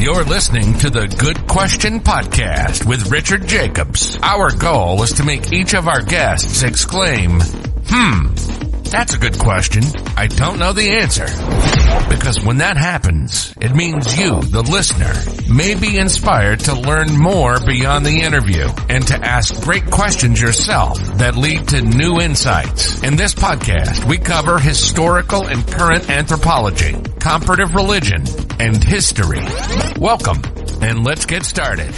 You're listening to the Good Question Podcast with Richard Jacobs. Our goal is to make each of our guests exclaim, that's a good question. I don't know the answer. Because when that happens, it means you, the listener, may be inspired to learn more beyond the interview and to ask great questions yourself that lead to new insights. In this podcast, we cover historical and current anthropology, comparative religion, and history. Welcome, and let's get started.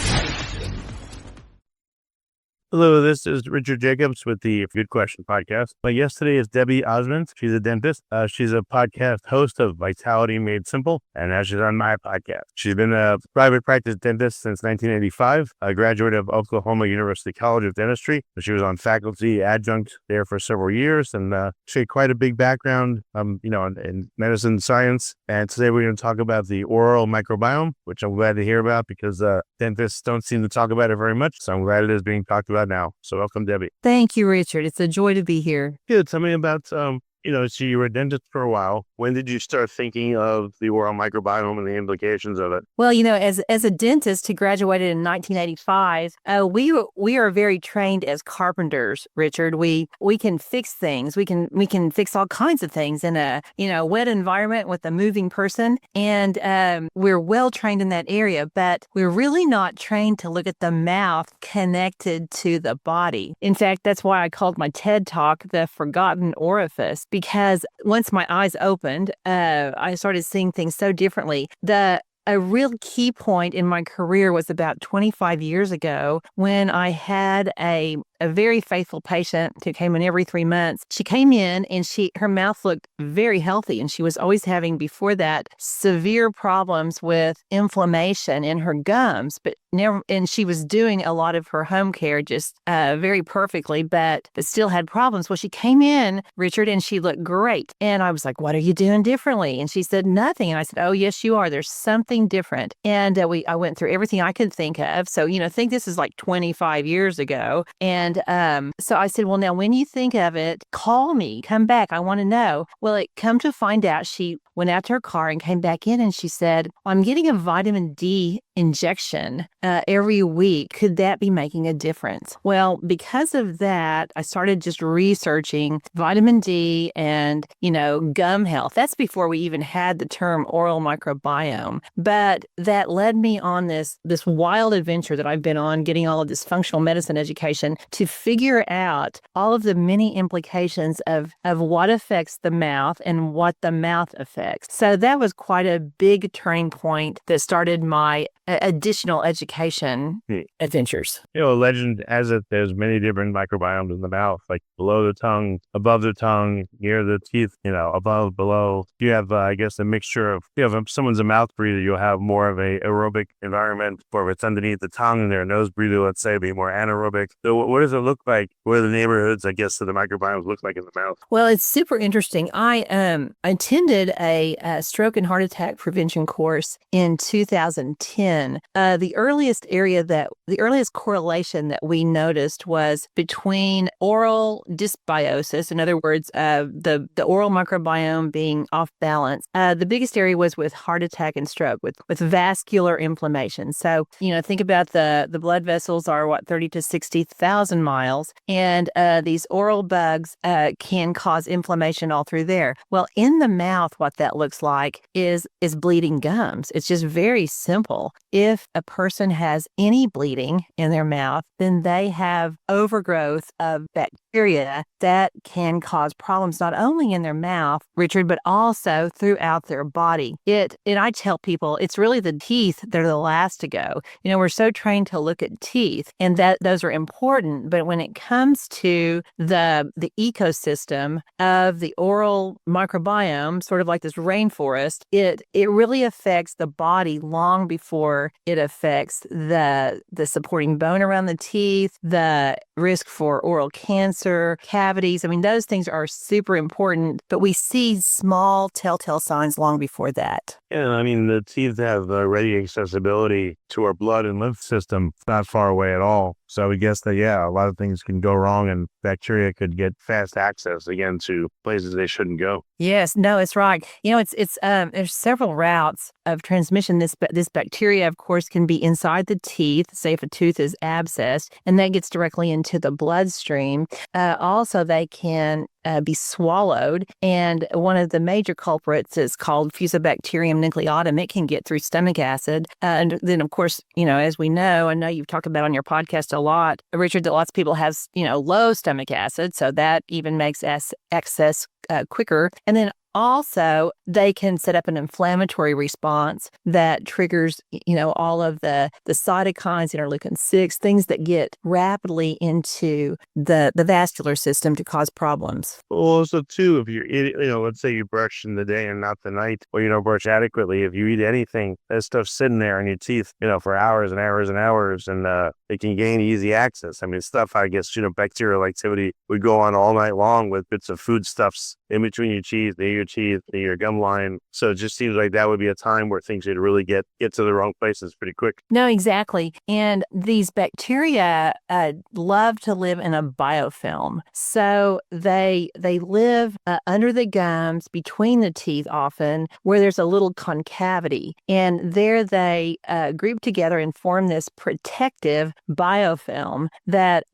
Hello, this is Richard Jacobs with the Good Question Podcast. My guest today is Debbie Ozment. She's a dentist. She's a podcast host of Vitality Made Simple, and now she's on my podcast. She's been a private practice dentist since 1985, a graduate of Oklahoma University College of Dentistry. She was on faculty adjunct there for several years, and she had quite a big background, in medicine science. And today we're going to talk about the oral microbiome, which I'm glad to hear about because dentists don't seem to talk about it very much. So I'm glad it is being talked about now. So welcome, Debbie. Thank you, Richard. It's a joy to be here. Good. Tell me about, so you were a dentist for a while. When did you start thinking of the oral microbiome and the implications of it? Well, as a dentist who graduated in 1985, we are very trained as carpenters, Richard. We can fix things. We can fix all kinds of things in a wet environment with a moving person, and we're well trained in that area. But we're really not trained to look at the mouth connected to the body. In fact, that's why I called my TED Talk "The Forgotten Orifice," because once my eyes opened, I started seeing things so differently. A real key point in my career was about 25 years ago when I had a very faithful patient who came in every 3 months. She came in and her mouth looked very healthy, and she was always having, before that, severe problems with inflammation in her gums, and she was doing a lot of her home care just very perfectly, but still had problems. Well, she came in, Richard, and she looked great. And I was like, what are you doing differently? And she said, nothing. And I said, oh, yes, you are. There's something different. And I went through everything I could think of. So, think this is like 25 years ago. And so I said, well, now when you think of it, call me, come back. I want to know. Well, it come to find out, she went out to her car and came back in and she said, I'm getting a vitamin D injection every week. Could that be making a difference? Well, because of that, I started just researching vitamin D and, gum health. That's before we even had the term oral microbiome. But that led me on this wild adventure that I've been on, getting all of this functional medicine education to figure out all of the many implications of what affects the mouth and what the mouth affects. So that was quite a big turning point that started my additional education adventures. Legend has it there's many different microbiomes in the mouth, like below the tongue, above the tongue, near the teeth, above, below. You have, I guess, a mixture of, if someone's a mouth breather, you'll have more of a aerobic environment, or if it's underneath the tongue and they're a nose breather, let's say, be more anaerobic. So what does it look like? What are the neighborhoods, I guess, that the microbiomes look like in the mouth? Well, it's super interesting. I attended a stroke and heart attack prevention course in 2010. The earliest correlation that we noticed was between oral dysbiosis, in other words, the oral microbiome being off balance. The biggest area was with heart attack and stroke, with vascular inflammation. So, think about the blood vessels are 30 to 60,000 miles, and these oral bugs can cause inflammation all through there. Well, in the mouth, what that looks like is bleeding gums. It's just very simple. If a person has any bleeding in their mouth, then they have overgrowth of bacteria that can cause problems not only in their mouth, Richard, but also throughout their body. And I tell people it's really the teeth that are the last to go. We're so trained to look at teeth, and that those are important. But when it comes to the ecosystem of the oral microbiome, sort of like this rainforest, it really affects the body long before it affects the supporting bone around the teeth, the risk for oral cancer, cavities. I mean, those things are super important, but we see small telltale signs long before that. Yeah, I mean, the teeth have ready accessibility to our blood and lymph system, not far away at all. So I would guess that, a lot of things can go wrong and bacteria could get fast access again to places they shouldn't go. Yes, no, it's right. It's there's several routes of transmission. This bacteria, of course, can be inside the teeth. Say if a tooth is abscessed, and that gets directly into the bloodstream. Also, they can be swallowed, and one of the major culprits is called Fusobacterium nucleatum. It can get through stomach acid, and then of course, as we know, I know you've talked about on your podcast a lot, Richard, that lots of people have low stomach acid, so that even makes access quicker, and then also, they can set up an inflammatory response that triggers, all of the cytokines, interleukin-6, things that get rapidly into the vascular system to cause problems. Well, also too, if you eat, let's say you brush in the day and not the night, or you don't brush adequately, if you eat anything, that stuff's sitting there in your teeth, for hours and hours and hours, and it can gain easy access. I mean, stuff, I guess, bacterial activity would go on all night long with bits of foodstuffs in between your teeth, near your gum line. So it just seems like that would be a time where things would really get to the wrong places pretty quick. No, exactly. And these bacteria love to live in a biofilm. So they live under the gums, between the teeth often, where there's a little concavity. And there they group together and form this protective biofilm that,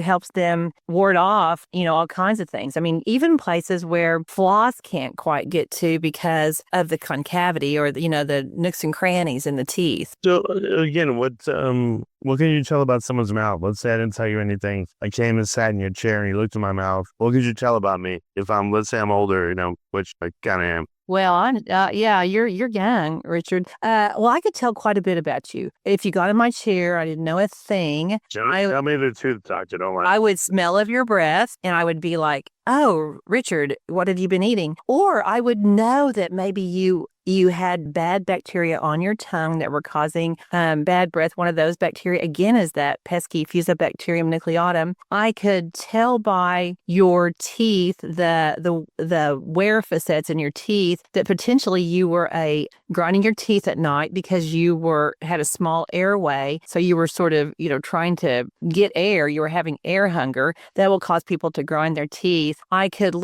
helps them ward off, all kinds of things. I mean, even places where floss can't quite get to because of the concavity or, the nooks and crannies in the teeth. So again, what can you tell about someone's mouth? Let's say I didn't tell you anything. I came and sat in your chair and you looked in my mouth. What could you tell about me if let's say I'm older, which I kind of am? Well, you're young, Richard. Well, I could tell quite a bit about you. If you got in my chair, I didn't know a thing. Tell me the truth, doctor. Don't lie. I would smell of your breath, and I would be like, "Oh, Richard, what have you been eating?" Or I would know that maybe you had bad bacteria on your tongue that were causing bad breath. One of those bacteria, again, is that pesky Fusobacterium nucleatum. I could tell by your teeth, the wear facets in your teeth, that potentially you were grinding your teeth at night because you had a small airway. So you were sort of, trying to get air. You were having air hunger. That will cause people to grind their teeth. I could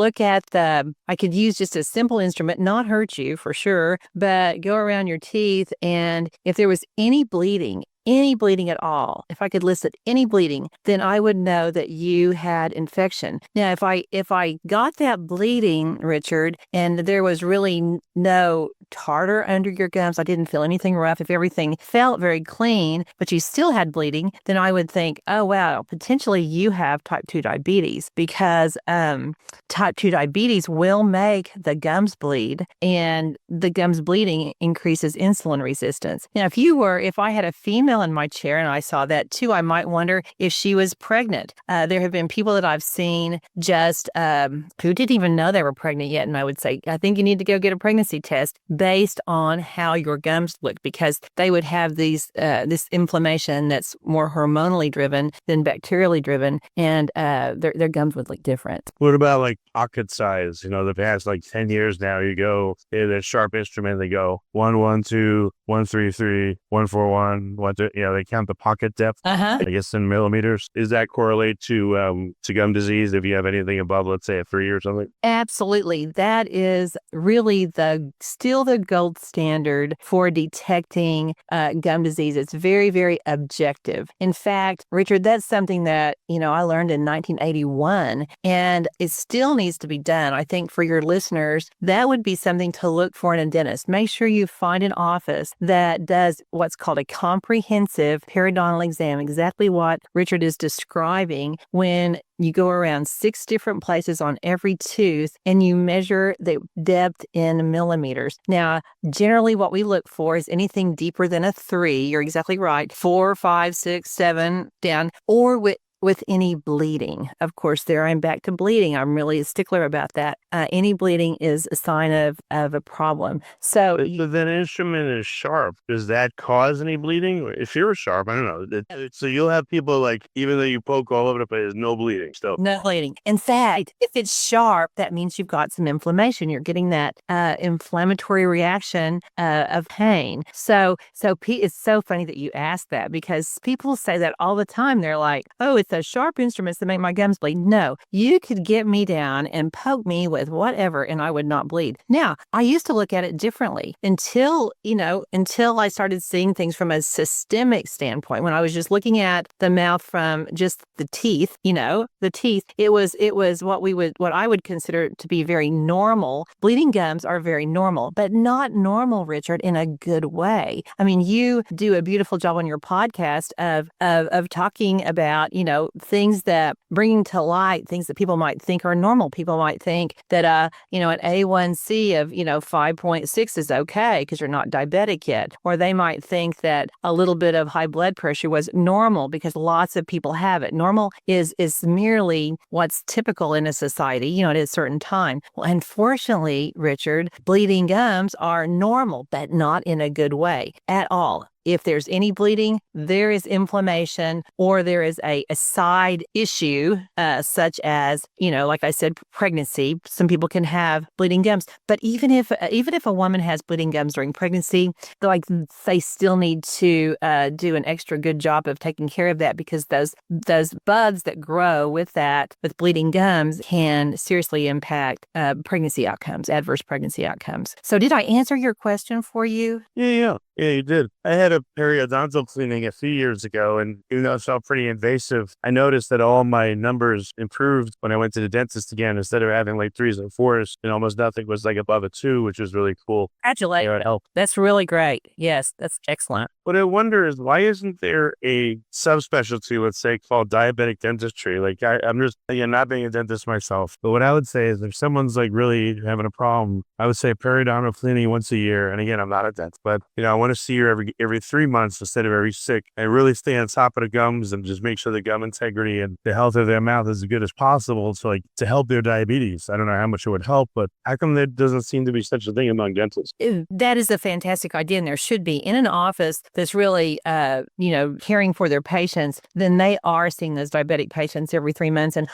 use just a simple instrument, not hurt you for sure, but go around your teeth, and if there was any bleeding at all, if I could elicit any bleeding, then I would know that you had infection. Now, if I got that bleeding, Richard, and there was really no tartar under your gums, I didn't feel anything rough, if everything felt very clean, but you still had bleeding, then I would think, oh, wow, potentially you have type 2 diabetes, because type 2 diabetes will make the gums bleed, and the gums bleeding increases insulin resistance. Now, if I had a female in my chair and I saw that too, I might wonder if she was pregnant. There have been people that I've seen just who didn't even know they were pregnant yet, and I would say, I think you need to go get a pregnancy test based on how your gums look, because they would have this inflammation that's more hormonally driven than bacterially driven, and their gums would look different. What about like pocket size? The past 10 years now, you go in a sharp instrument, they go 112, 133, 141, 1, they count the pocket depth, I guess in millimeters. Does that correlate to gum disease if you have anything above, let's say, a 3 or something? Absolutely. That is really still the gold standard for detecting gum disease. It's very, very objective. In fact, Richard, that's something that, I learned in 1981, and it still needs to be done. I think for your listeners, that would be something to look for in a dentist. Make sure you find an office that does what's called a comprehensive periodontal exam, exactly what Richard is describing, when you go around 6 different places on every tooth and you measure the depth in millimeters. Now, generally what we look for is anything deeper than a 3. You're exactly right. 4, 5, 6, 7 down, or with any bleeding. Of course, there I'm back to bleeding. I'm really a stickler about that. Any bleeding is a sign of a problem. So that instrument is sharp. Does that cause any bleeding? If you're sharp, I don't know. So you'll have people even though you poke all over the place, no bleeding still. No bleeding. In fact, if it's sharp, that means you've got some inflammation. You're getting that inflammatory reaction of pain. So it's so funny that you asked that, because people say that all the time. They're like, oh, it's those sharp instruments that make my gums bleed. No, you could get me down and poke me with whatever and I would not bleed. Now, I used to look at it differently until I started seeing things from a systemic standpoint. When I was just looking at the mouth from just the teeth, it was what I would consider to be very normal. Bleeding gums are very normal, but not normal, Richard, in a good way. I mean, you do a beautiful job on your podcast of talking about, things that bringing to light things that people might think are normal. People might think that, an A1C of, 5.6 is okay because you're not diabetic yet. Or they might think that a little bit of high blood pressure was normal because lots of people have it. Normal is merely what's typical in a society, at a certain time. Well, unfortunately, Richard, bleeding gums are normal, but not in a good way at all. If there's any bleeding, there is inflammation or there is a side issue, such as, like I said, pregnancy. Some people can have bleeding gums, but even if a woman has bleeding gums during pregnancy, they still need to do an extra good job of taking care of that because those buds that grow with bleeding gums can seriously impact pregnancy outcomes, adverse pregnancy outcomes. So did I answer your question for you? Yeah, you did. I had a periodontal cleaning a few years ago, and even though it felt pretty invasive, I noticed that all my numbers improved when I went to the dentist again. Instead of having like 3s and 4s, and almost nothing was like above a 2, which was really cool. Congratulations. It helped. That's really great. Yes, that's excellent. What I wonder is, why isn't there a subspecialty, let's say, called diabetic dentistry? Like, I'm just, not being a dentist myself, but what I would say is if someone's like really having a problem, I would say periodontal cleaning once a year. And again, I'm not a dentist, but, I want to see her every 3 months instead of every 6, and really stay on top of the gums and just make sure the gum integrity and the health of their mouth is as good as possible to help their diabetes. I don't know how much it would help, but how come there doesn't seem to be such a thing among dentists? That is a fantastic idea, and there should be. In an office that's really, caring for their patients, then they are seeing those diabetic patients every 3 months. And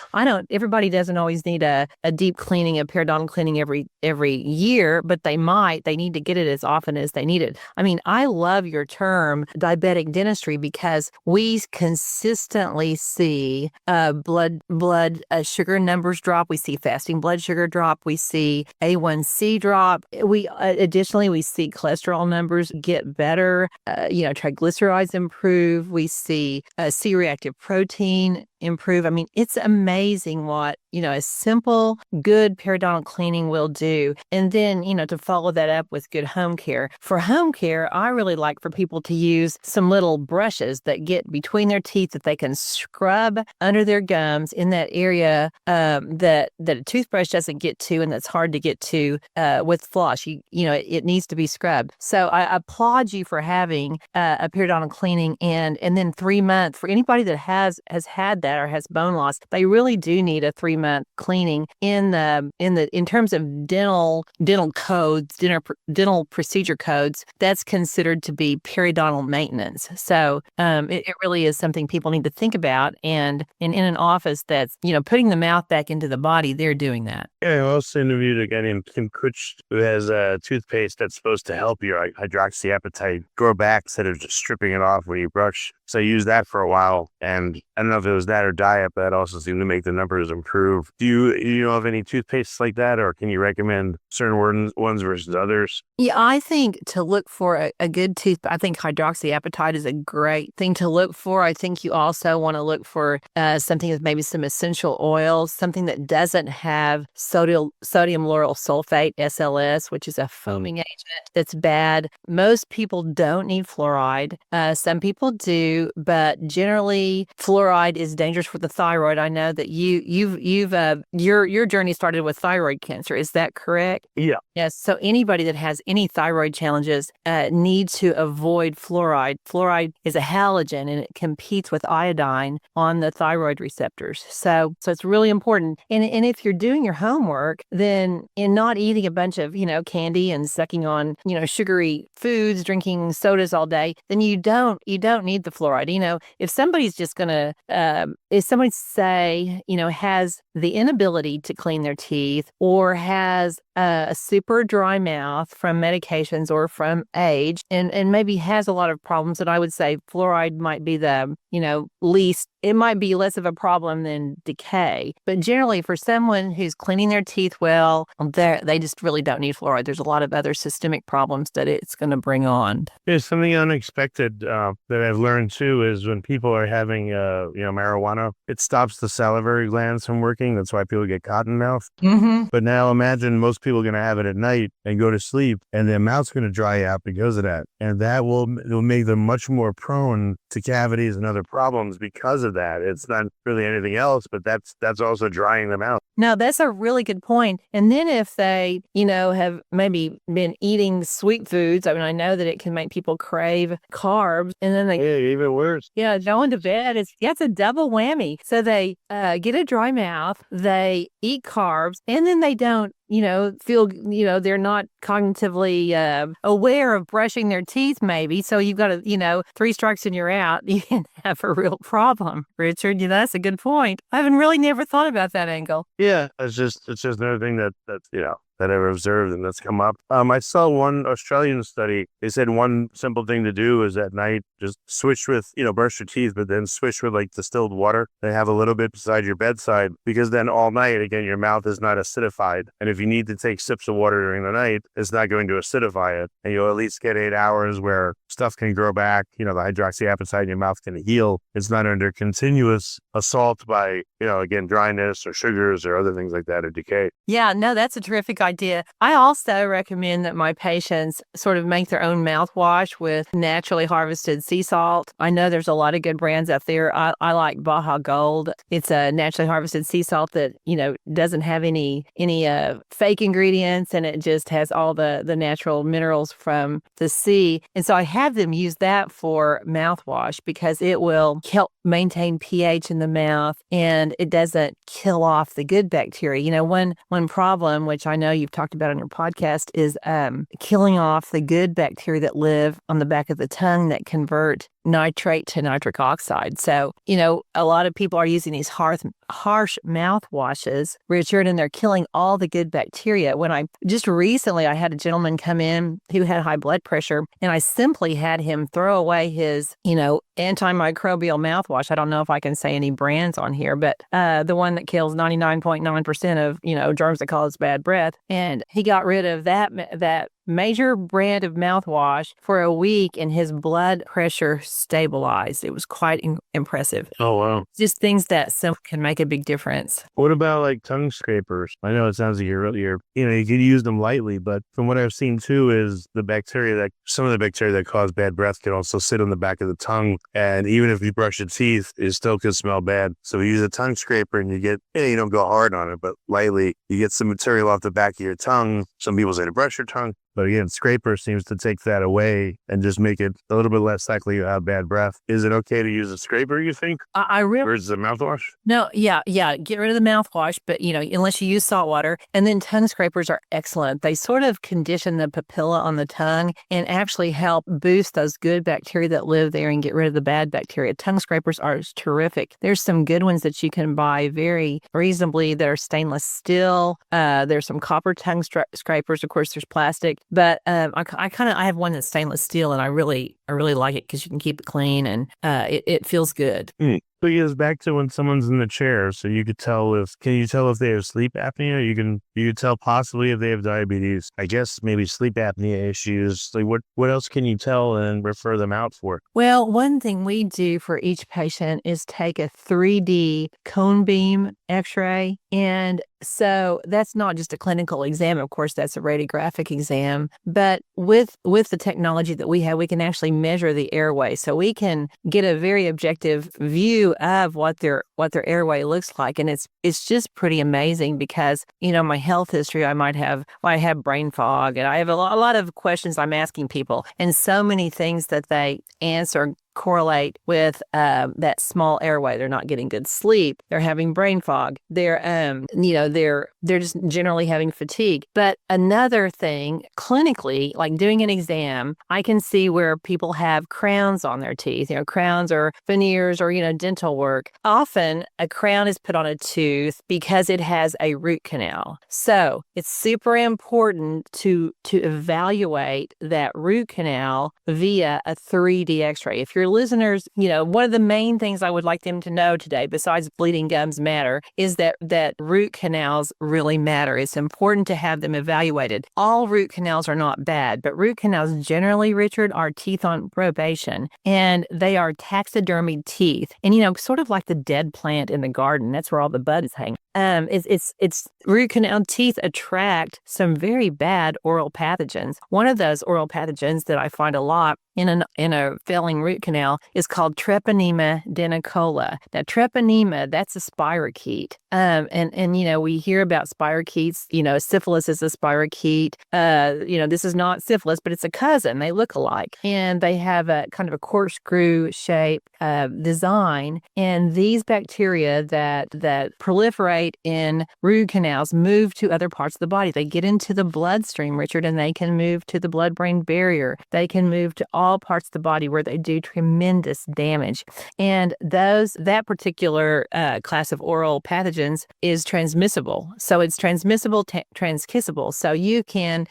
everybody doesn't always need a deep cleaning, a periodontal cleaning every year, but they need to get it as often as they need it. I mean, I love your term diabetic dentistry because we consistently see blood sugar numbers drop. We see fasting blood sugar drop. We see A1C drop. Additionally, we see cholesterol numbers get better. Triglycerides improve. We see C-reactive protein improve. I mean, it's amazing what, a simple, good periodontal cleaning will do. And then, to follow that up with good home care. For home care, I really like for people to use some little brushes that get between their teeth that they can scrub under their gums in that area that a toothbrush doesn't get to and that's hard to get to with floss. It needs to be scrubbed. So I applaud you for having a periodontal cleaning and then 3 months for anybody that has had that or has bone loss. They really do need a 3-month cleaning in terms of dental codes, dental procedure codes. That's considered to be periodontal maintenance. So it really is something people need to think about. And in an office that's putting the mouth back into the body, they're doing that. Yeah, I also interviewed a guy named Kim Kutch who has a toothpaste that's supposed to help your hydroxyapatite grow back instead of just stripping it off when you brush. So I used that for a while, and I don't know if it was that or diet, but that also seemed to make the numbers improve. Do you know of any toothpastes like that, or can you recommend certain ones versus others? Yeah, I think to look for a good tooth, I think hydroxyapatite is a great thing to look for. I think you also want to look for something with maybe some essential oils, something that doesn't have sodium lauryl sulfate, SLS, which is a foaming agent that's bad. Most people don't need fluoride. Some people do, but generally fluoride is dangerous for the thyroid. I know that your journey started with thyroid cancer. Is that correct? Yeah. Yes. So anybody that has any thyroid challenges needs to avoid fluoride. Fluoride is a halogen and it competes with iodine on the thyroid receptors. So it's really important. And if you're doing your homework, then in not eating a bunch of, candy and sucking on, sugary foods, drinking sodas all day, then you don't need the fluoride. If somebody's just going to if somebody say, has the inability to clean their teeth or has a super dry mouth from medications or from age and maybe has a lot of problems, and I would say fluoride might be the, least, it might be less of a problem than decay. But generally for someone who's cleaning their teeth well, they just really don't need fluoride. There's a lot of other systemic problems that it's going to bring on. There's something unexpected that I've learned too is when people are having, marijuana, it stops the salivary glands from working. That's why people get cotton mouth. Mm-hmm. But now imagine most people are going to have it at night and go to sleep and their mouth's going to dry out because of that. And that will make them much more prone to cavities and other problems because of that. It's not really anything else, but that's also drying them out. No, that's a really good point. And then if they, have maybe been eating sweet foods, I mean, I know that it can make people crave carbs, and then even worse. Yeah, going to bed, it's a double whammy. So they get a dry mouth, they eat carbs, and then they don't, feel, they're not cognitively aware of brushing their teeth maybe. So you've got to, 3 strikes and you're out. You can have a real problem, Richard. That's a good point. I haven't really never thought about that angle. Yeah, it's just another thing that I've observed and that's come up. I saw one Australian study. They said one simple thing to do is at night, just switch with, brush your teeth, but then switch with like distilled water. They have a little bit beside your bedside because then all night, again, your mouth is not acidified. And if you need to take sips of water during the night, it's not going to acidify it. And you'll at least get 8 hours where stuff can grow back. The hydroxyapatite in your mouth can heal. It's not under continuous assault by, again, dryness or sugars or other things like that or decay. Yeah, no, that's a terrific idea. I also recommend that my patients sort of make their own mouthwash with naturally harvested sea salt. I know there's a lot of good brands out there. I like Baja Gold. It's a naturally harvested sea salt that, doesn't have any fake ingredients, and it just has all the natural minerals from the sea. And so I have them use that for mouthwash because it will help maintain pH in the mouth and it doesn't kill off the good bacteria. One problem, which I know you've talked about on your podcast, is killing off the good bacteria that live on the back of the tongue that convert nitrate to nitric oxide. So, a lot of people are using these harsh mouthwashes, Richard, and they're killing all the good bacteria. When I had a gentleman come in who had high blood pressure, and I simply had him throw away his, antimicrobial mouthwash. I don't know if I can say any brands on here, but the one that kills 99.9% of, germs that cause bad breath. And he got rid of that major brand of mouthwash for a week, and his blood pressure stabilized. It was quite impressive. Oh, wow. Just things that can make a big difference. What about like tongue scrapers? I know it sounds like you're you can use them lightly, but from what I've seen too is some of the bacteria that cause bad breath can also sit on the back of the tongue. And even if you brush your teeth, it still could smell bad. So you use a tongue scraper and you don't go hard on it, but lightly, you get some material off the back of your tongue. Some people say to brush your tongue. But again, scraper seems to take that away and just make it a little bit less likely you have bad breath. Is it okay to use a scraper, you think? Versus a mouthwash? No, yeah. Get rid of the mouthwash, but, unless you use salt water. And then tongue scrapers are excellent. They sort of condition the papilla on the tongue and actually help boost those good bacteria that live there and get rid of the bad bacteria. Tongue scrapers are terrific. There's some good ones that you can buy very reasonably that are stainless steel. There's some copper tongue scrapers. Of course, there's plastic. But I have one that's stainless steel, and I really like it because you can keep it clean and it feels good. Because back to when someone's in the chair, so you could tell can you tell if they have sleep apnea? You could tell possibly if they have diabetes. I guess maybe sleep apnea issues. Like what else can you tell and refer them out for? Well, one thing we do for each patient is take a 3D cone beam X-ray. And so that's not just a clinical exam. Of course, that's a radiographic exam. But with the technology that we have, we can actually measure the airway. So we can get a very objective view of what their airway looks like. And it's just pretty amazing because, my health history, I have brain fog, and I have a lot of questions I'm asking people, and so many things that they answer correlate with that small airway. They're not getting good sleep. They're having brain fog. They're they're just generally having fatigue. But another thing, clinically, like doing an exam, I can see where people have crowns on their teeth, crowns or veneers or, dental work. Often a crown is put on a tooth because it has a root canal. So it's super important to evaluate that root canal via a 3D x-ray. If your listeners, one of the main things I would like them to know today, besides bleeding gums matter, is that root canals really matter. It's important to have them evaluated. All root canals are not bad, but root canals generally, Richard, are teeth on probation, and they are taxidermied teeth. And, sort of like the dead plant in the garden. That's where all the bud is hanging. It's root canal teeth attract some very bad oral pathogens. One of those oral pathogens that I find a lot in a failing root canal is called Treponema denticola. Now, Treponema, that's a spirochete. And we hear about spirochetes. Syphilis is a spirochete. This is not syphilis, but it's a cousin. They look alike, and they have a kind of a corkscrew shape design. And these bacteria that proliferate in root canals move to other parts of the body. They get into the bloodstream, Richard, and they can move to the blood-brain barrier. They can move to all parts of the body where they do tremendous damage. And that particular class of oral pathogens is transmissible. So it's transmissible, transkissable. So you can,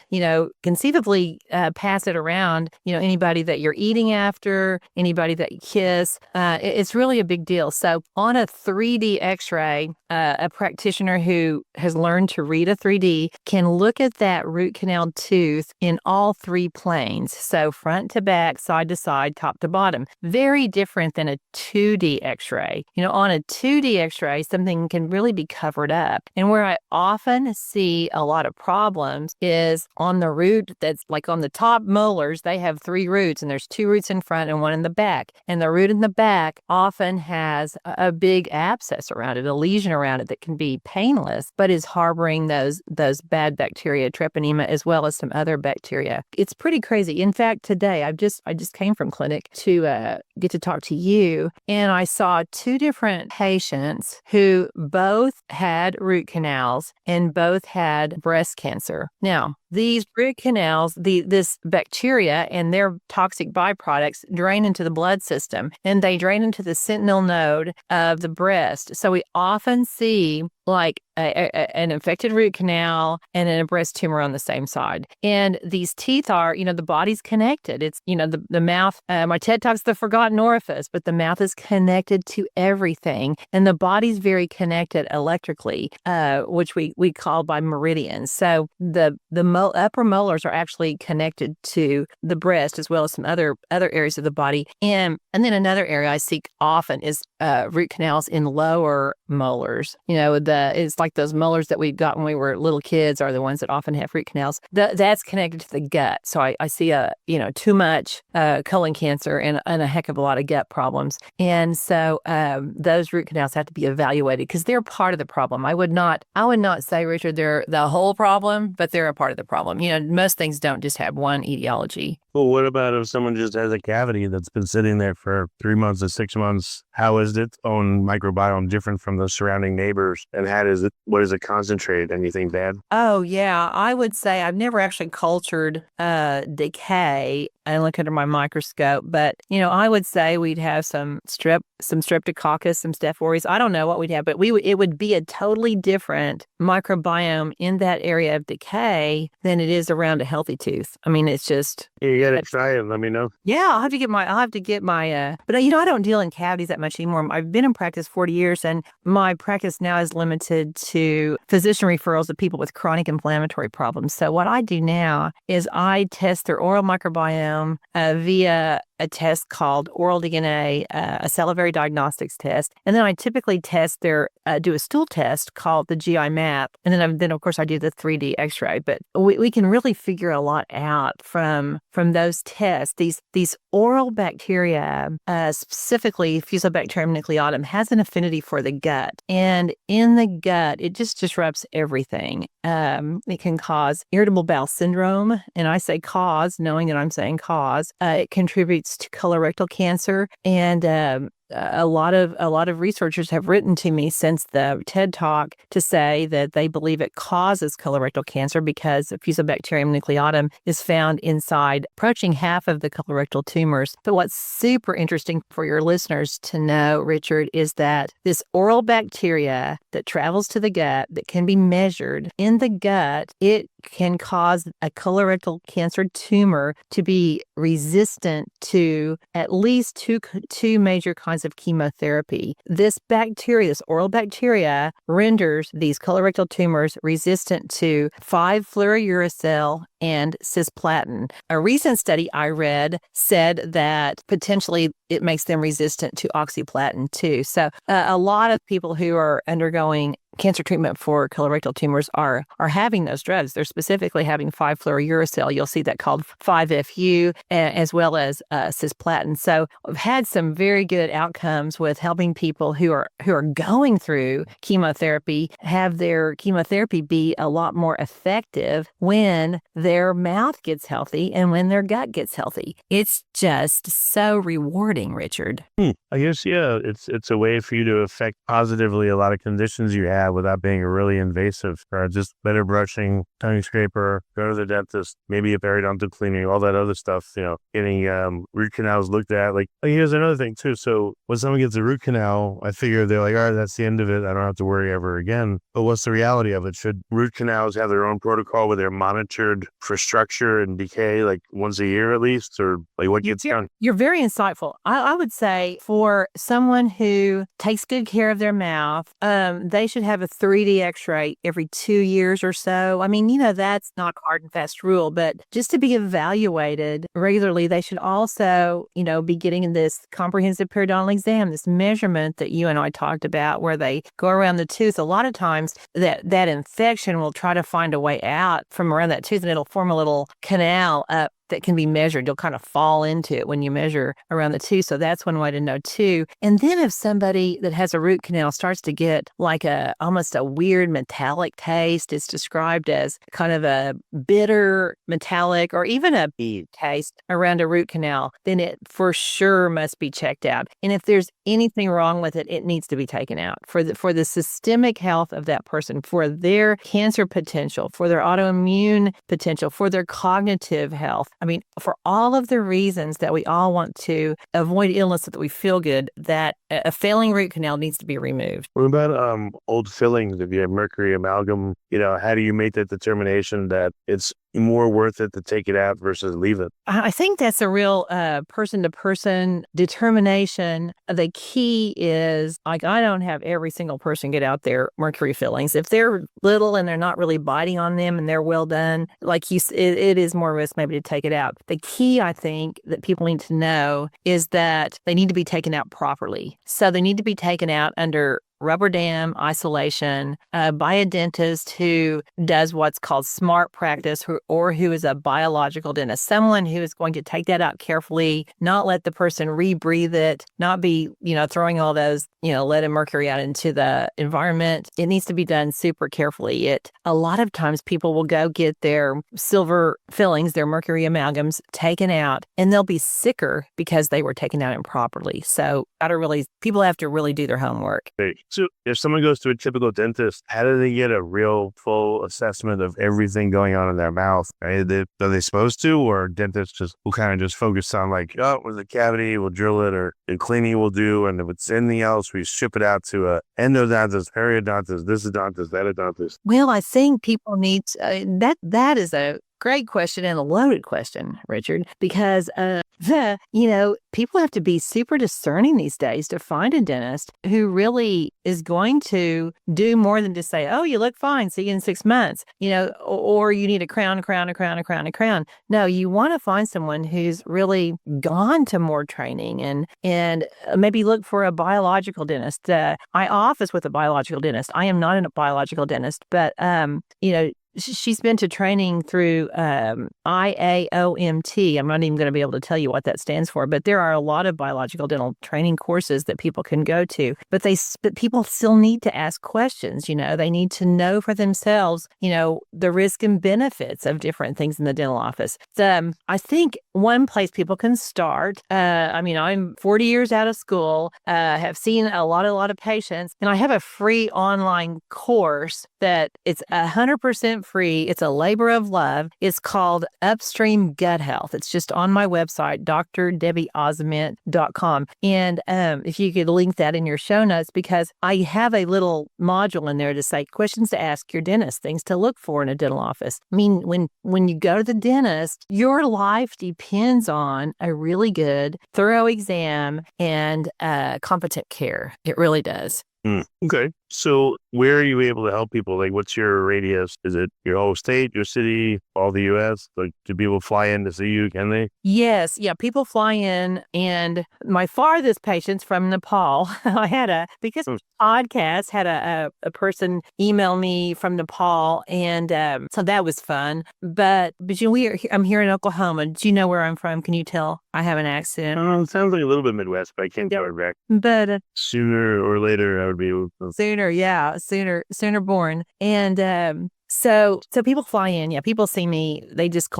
conceivably pass it around, anybody that you're eating after, anybody that you kiss. It's really a big deal. So on a 3D x-ray, a practitioner who has learned to read a 3D can look at that root canal tooth in all three planes. So front to back, side to side, top to bottom. Very different than a 2D x-ray. On a 2D x-ray, something can really be covered up. And where I often see a lot of problems is on the root that's like on the top molars, they have 3 roots, and there's 2 roots in front and 1 in the back. And the root in the back often has a big abscess around it, a lesion around it that can be painless, but is harboring those bad bacteria, Treponema, as well as some other bacteria. It's pretty crazy. In fact, today I just came from clinic to get to talk to you, and I saw 2 different patients who both had root canals and both had breast cancer. Now, these root canals, this bacteria and their toxic byproducts drain into the blood system, and they drain into the sentinel node of the breast. So we often see like an infected root canal and a breast tumor on the same side. And these teeth are, the body's connected. It's, the mouth, my TED Talk's the forgotten orifice, but the mouth is connected to everything. And the body's very connected electrically, which we call by meridians. So the upper molars are actually connected to the breast as well as some other areas of the body. And then another area I see often is root canals in lower molars. It's like those molars that we got when we were little kids are the ones that often have root canals. That's connected to the gut. So I see too much colon cancer and a heck of a lot of gut problems. And so those root canals have to be evaluated because they're part of the problem. I would not say, Richard, they're the whole problem, but they're a part of the problem. Most things don't just have one etiology. Well, what about if someone just has a cavity that's been sitting there for 3 months or 6 months? How is its own microbiome different from the surrounding neighbors? And what is it concentrated? Anything bad? Oh, yeah. I would say I've never actually cultured decay and look under my microscope, but, I would say we'd have some streptococcus, some Staph aureus. I don't know what we'd have, but it would be a totally different microbiome in that area of decay than it is around a healthy tooth. I mean, it's just... You got to try it. Let me know. Yeah, I'll have to get my, but I don't deal in cavities that much anymore. I've been in practice 40 years, and my practice now is limited to physician referrals of people with chronic inflammatory problems. So what I do now is I test their oral microbiome via a test called oral DNA, a salivary diagnostics test. And then I typically test do a stool test called the GI map. And then of course I do the 3D x-ray, but we can really figure a lot out from those tests. These oral bacteria, specifically Fusobacterium nucleatum, has an affinity for the gut. And in the gut, it just disrupts everything. It can cause irritable bowel syndrome. And I say cause, knowing that I'm saying cause. It contributes relates to colorectal cancer. And a lot of researchers have written to me since the TED Talk to say that they believe it causes colorectal cancer because Fusobacterium nucleatum is found inside approaching half of the colorectal tumors. But what's super interesting for your listeners to know, Richard, is that this oral bacteria that travels to the gut that can be measured in the gut, it can cause a colorectal cancer tumor to be resistant to at least two major kinds of chemotherapy. This bacteria, this oral bacteria, renders these colorectal tumors resistant to 5-fluorouracil and cisplatin. A recent study I read said that potentially it makes them resistant to oxyplatin too. So a lot of people who are undergoing cancer treatment for colorectal tumors are having those drugs. They're specifically having 5-fluorouracil. You'll see that called 5-FU, as well as cisplatin. So I've had some very good outcomes with helping people who are going through chemotherapy have their chemotherapy be a lot more effective when their mouth gets healthy and when their gut gets healthy. It's just so rewarding, Richard. I guess, yeah, it's a way for you to affect positively a lot of conditions you have without being really invasive, or just better brushing, tongue scraper, go to the dentist, maybe a periodontal cleaning, all that other stuff, getting root canals looked at. Like, here's another thing too. So when someone gets a root canal, I figure they're like, all right, that's the end of it. I don't have to worry ever again. But what's the reality of it? Should root canals have their own protocol where they're monitored for structure and decay, like once a year at least, or like what gets done? You're very insightful. I would say for someone who takes good care of their mouth, they should have a 3D x-ray every 2 years or so. I mean, that's not a hard and fast rule, but just to be evaluated regularly, they should also, be getting this comprehensive periodontal exam, this measurement that you and I talked about, where they go around the tooth. A lot of times that infection will try to find a way out from around that tooth, and it'll form a little canal up that can be measured. You'll kind of fall into it when you measure around the tooth. So that's one way to know too. And then if somebody that has a root canal starts to get like almost a weird metallic taste, it's described as kind of a bitter metallic or even a taste around a root canal, then it for sure must be checked out. And if there's anything wrong with it, it needs to be taken out for the systemic health of that person, for their cancer potential, for their autoimmune potential, for their cognitive health. I mean, for all of the reasons that we all want to avoid illness so that we feel good, that a failing root canal needs to be removed. What about old fillings? If you have mercury amalgam, how do you make that determination that it's more worth it to take it out versus leave it? I think that's a real person-to-person determination. The key is, like, I don't have every single person get out their mercury fillings. If they're little and they're not really biting on them and they're well done, like you, it is more risk maybe to take it out. The key, I think, that people need to know is that they need to be taken out properly. So they need to be taken out under rubber dam isolation by a dentist who does what's called smart practice, or who is a biological dentist, someone who is going to take that out carefully, not let the person rebreathe it, not be, throwing all those, lead and mercury out into the environment. It needs to be done super carefully. A lot of times people will go get their silver fillings, their mercury amalgams taken out, and they'll be sicker because they were taken out improperly. So people have to really do their homework. So if someone goes to a typical dentist, how do they get a real full assessment of everything going on in their mouth? Are they supposed to, or dentists will kind of just focus on like, oh, with a cavity, we'll drill it, or the cleaning we'll do, and if it's anything else, we ship it out to a endodontist, periodontist, this odontist, that odontist? Well, I think people need that is a great question and a loaded question, Richard, because people have to be super discerning these days to find a dentist who really is going to do more than just say, oh, you look fine, see you in 6 months, or you need a crown. No, you want to find someone who's really gone to more training and maybe look for a biological dentist. I office with a biological dentist. I am not a biological dentist, but she's been to training through IAOMT. I'm not even going to be able to tell you what that stands for, but there are a lot of biological dental training courses that people can go to. But people still need to ask questions. They need to know for themselves, the risk and benefits of different things in the dental office. I think one place people can start. I'm 40 years out of school, have seen a lot of patients, and I have a free online course that it's 100% free. It's a labor of love. It's called Upstream Gut Health. It's just on my website, drdebbieozment.com. And if you could link that in your show notes, because I have a little module in there to say questions to ask your dentist, things to look for in a dental office. I mean, when you go to the dentist, your life depends on a really good, thorough exam and competent care. It really does. Okay. So where are you able to help people? Like, what's your radius? Is it your whole state, your city, all the U.S.? Like, do people fly in to see you? Can they? Yes. Yeah. People fly in. And my farthest patients from Nepal, because podcast had a person email me from Nepal. And so that was fun. But I'm here in Oklahoma. Do you know where I'm from? Can you tell I have an accent? It sounds like a little bit Midwest, but I can't tell it back. But sooner or later, I would be able to. Sooner born. And so people fly in. Yeah, people see me. They just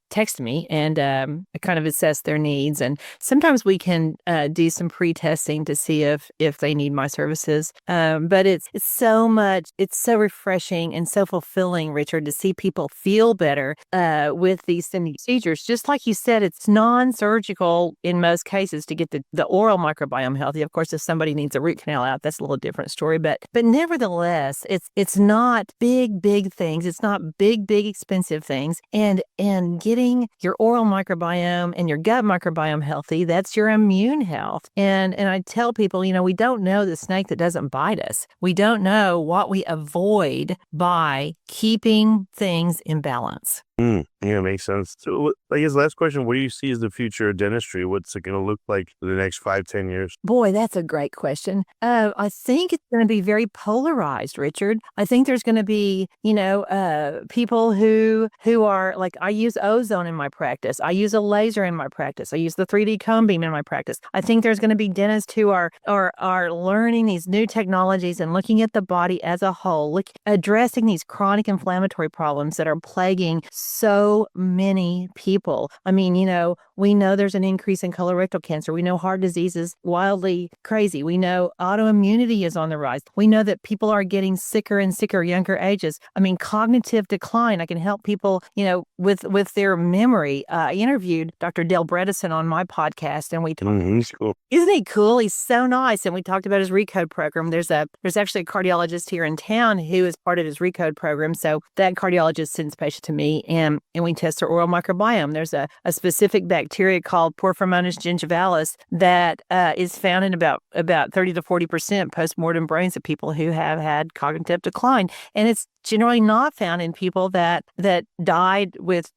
text me and I kind of assess their needs. And sometimes we can do some pre-testing to see if they need my services. But it's so refreshing and so fulfilling, Richard, to see people feel better with these procedures. Just like you said, it's non-surgical in most cases to get the oral microbiome healthy. Of course, if somebody needs a root canal out, that's a little different story. But nevertheless, it's not big things. It's not big expensive things. And getting your oral microbiome and your gut microbiome healthy, that's your immune health. And I tell people, we don't know the snake that doesn't bite us. We don't know what we avoid by keeping things in balance. Yeah, makes sense. So I guess last question, what do you see as the future of dentistry? What's it going to look like for the next 5-10 years? Boy, that's a great question. I think it's going to be very polarized, Richard. I think there's going to be, people who are like, I use ozone in my practice. I use a laser in my practice. I use the 3D cone beam in my practice. I think there's going to be dentists who are learning these new technologies and looking at the body as a whole, addressing these chronic inflammatory problems that are plaguing so many people. I mean, we know there's an increase in colorectal cancer. We know heart disease is wildly crazy. We know autoimmunity is on the rise. We know that people are getting sicker and sicker, younger ages. I mean, cognitive decline. I can help people, with their memory. I interviewed Dr. Dale Bredesen on my podcast, and we talked. He's cool. Isn't he cool? He's so nice. And we talked about his Recode program. There's actually a cardiologist here in town who is part of his Recode program. So that cardiologist sends patients to me, and we test their oral microbiome. There's a specific bacteria called Porphyromonas gingivalis that is found in about 30 to 40% postmortem brains of people who have had cognitive decline. And it's generally not found in people that died with,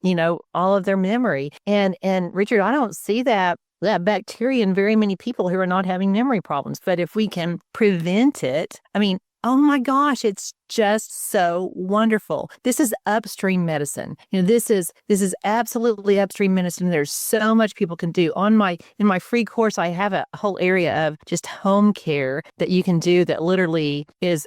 all of their memory. And Richard, I don't see that bacteria in very many people who are not having memory problems. But if we can prevent it, I mean, oh my gosh, it's just so wonderful. This is upstream medicine. This is absolutely upstream medicine. There's so much people can do. In my free course, I have a whole area of just home care that you can do that literally is,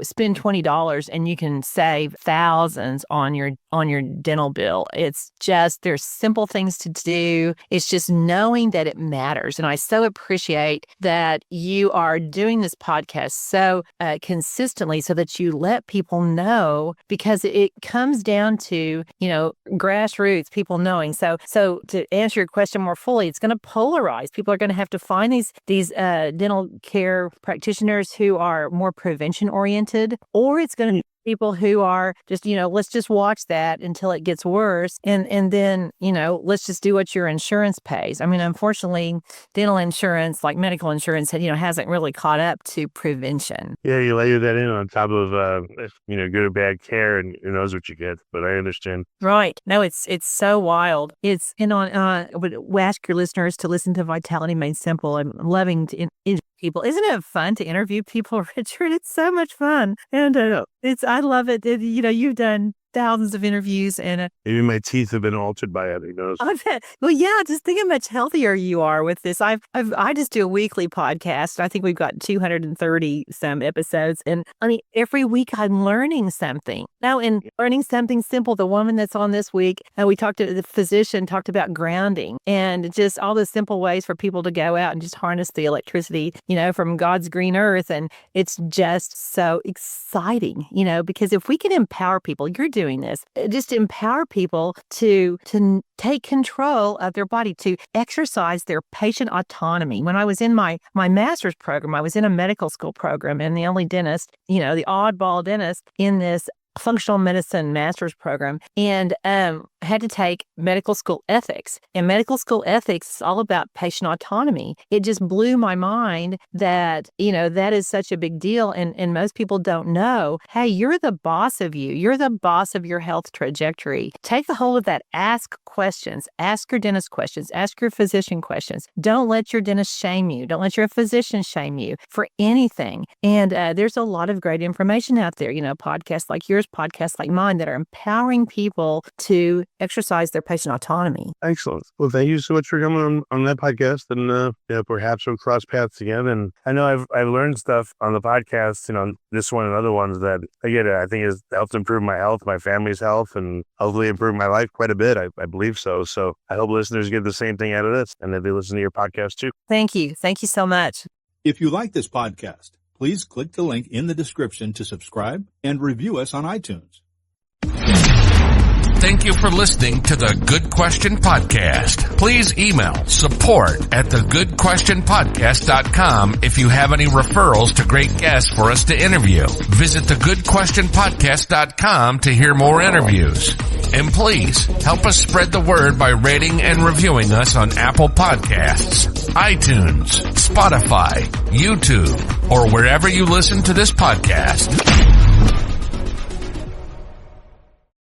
spend $20 and you can save thousands on your dental bill. It's just, there's simple things to do. It's just knowing that it matters. And I so appreciate that you are doing this podcast so consistently so that you let people know, because it comes down to, grassroots, people knowing. So to answer your question more fully, it's going to polarize. People are going to have to find these dental care practitioners who are more prevention oriented, or it's going to people who are just, let's just watch that until it gets worse. And then, let's just do what your insurance pays. I mean, unfortunately, dental insurance, like medical insurance, hasn't really caught up to prevention. Yeah, you layer that in on top of, good or bad care, and who knows what you get. But I understand. Right. No, it's so wild. It's, I would ask your listeners to listen to Vitality Made Simple. I'm loving to interview people. Isn't it fun to interview people, Richard? It's so much fun. And I love it. You've done thousands of interviews and Maybe my teeth have been altered by it. Who knows? I bet. Well, yeah, just think how much healthier you are with this. I just do a weekly podcast. I think we've got 230 some episodes. And I mean, every week I'm learning something. Now, in learning something simple, the woman that's on this week, we talked to the physician, talked about grounding and just all the simple ways for people to go out and just harness the electricity, from God's green earth. And it's just so exciting, because if we can empower people, you're doing this, just empower people to take control of their body, to exercise their patient autonomy. When I was in my master's program, I was in a medical school program and the only dentist, the oddball dentist in this functional medicine master's program, and had to take medical school ethics. And medical school ethics is all about patient autonomy. It just blew my mind that, that is such a big deal. And most people don't know, hey, you're the boss of you. You're the boss of your health trajectory. Take a hold of that. Ask questions. Ask your dentist questions. Ask your physician questions. Don't let your dentist shame you. Don't let your physician shame you for anything. And there's a lot of great information out there, podcasts like yours, podcasts like mine that are empowering people to exercise their patient autonomy. Excellent. Well, thank you so much for coming on that podcast, and perhaps we'll cross paths again. And I know I've learned stuff on the podcast, this one and other ones that again I think has helped improve my health, my family's health, and hopefully improve my life quite a bit. I believe so. So I hope listeners get the same thing out of this, and that they listen to your podcast too. Thank you. Thank you so much. If you like this podcast, please click the link in the description to subscribe and review us on iTunes. Thank you for listening to the Good Question Podcast. Please email support@thegoodquestionpodcast.com if you have any referrals to great guests for us to interview. Visit thegoodquestionpodcast.com to hear more interviews. And please help us spread the word by rating and reviewing us on Apple Podcasts, iTunes, Spotify, YouTube, or wherever you listen to this podcast.